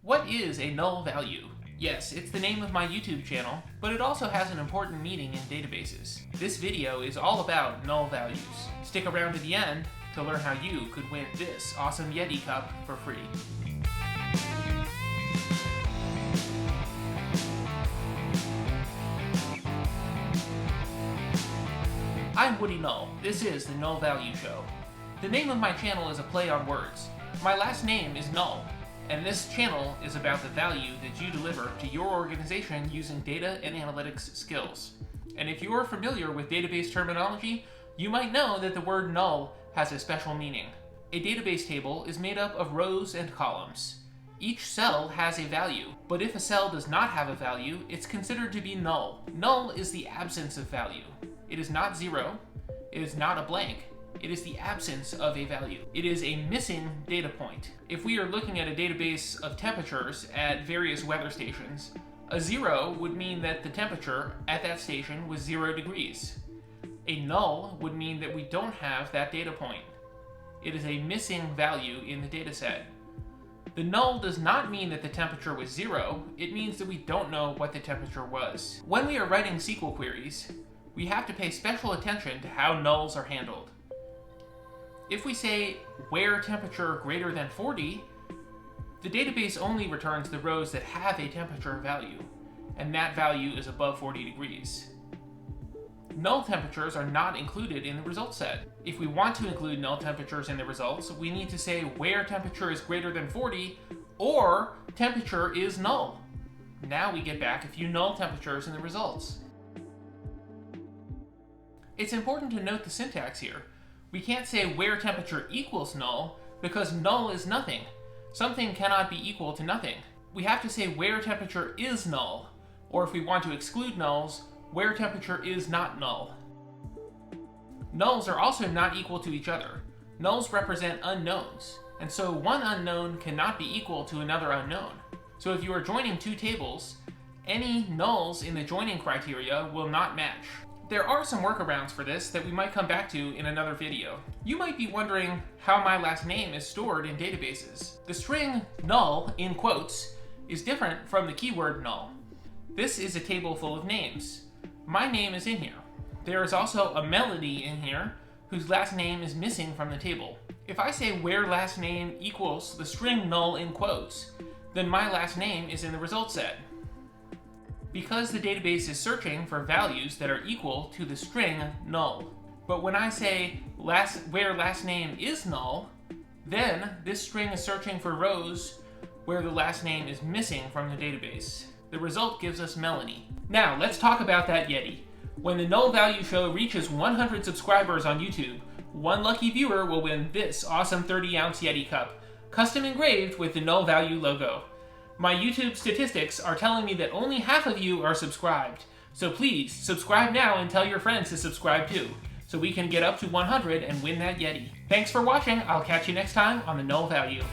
What is a null value? Yes, it's the name of my YouTube channel, but it also has an important meaning in databases. This video is all about null values. Stick around to the end to learn how you could win this awesome Yeti cup for free. I'm Woody Null. This is the Null Value Show. The name of my channel is a play on words. My last name is Null, and this channel is about the value that you deliver to your organization using data and analytics skills. And if you are familiar with database terminology, you might know that the word null has a special meaning. A database table is made up of rows and columns. Each cell has a value, but if a cell does not have a value, it's considered to be null. Null is the absence of value. It is not zero, it is not a blank, it is the absence of a value. It is a missing data point. If we are looking at a database of temperatures at various weather stations, a 0 would mean that the temperature at that station was 0 degrees. A null would mean that we don't have that data point. It is a missing value in the data set. The null does not mean that the temperature was 0, it means that we don't know what the temperature was. When we are writing SQL queries, we have to pay special attention to how nulls are handled. If we say where temperature greater than 40, the database only returns the rows that have a temperature value, and that value is above 40 degrees. Null temperatures are not included in the result set. If we want to include null temperatures in the results, we need to say where temperature is greater than 40 or temperature is null. Now we get back a few null temperatures in the results. It's important to note the syntax here. We can't say where temperature equals null because null is nothing. Something cannot be equal to nothing. We have to say where temperature is null, or if we want to exclude nulls, where temperature is not null. Nulls are also not equal to each other. Nulls represent unknowns, and so one unknown cannot be equal to another unknown. So if you are joining two tables, any nulls in the joining criteria will not match. There are some workarounds for this that we might come back to in another video. You might be wondering how my last name is stored in databases. The string null, in quotes, is different from the keyword null. This is a table full of names. My name is in here. There is also a Melody in here whose last name is missing from the table. If I say where last name equals the string null in quotes, then my last name is in the result set. Because the database is searching for values that are equal to the string null. But when I say where last name is null, then this string is searching for rows where the last name is missing from the database. The result gives us Melanie. Now, let's talk about that Yeti. When the Null Value Show reaches 100 subscribers on YouTube, one lucky viewer will win this awesome 30-ounce Yeti cup, custom engraved with the Null Value logo. My YouTube statistics are telling me that only half of you are subscribed, so please subscribe now and tell your friends to subscribe too, so we can get up to 100 and win that Yeti. Thanks for watching, I'll catch you next time on the Null Value.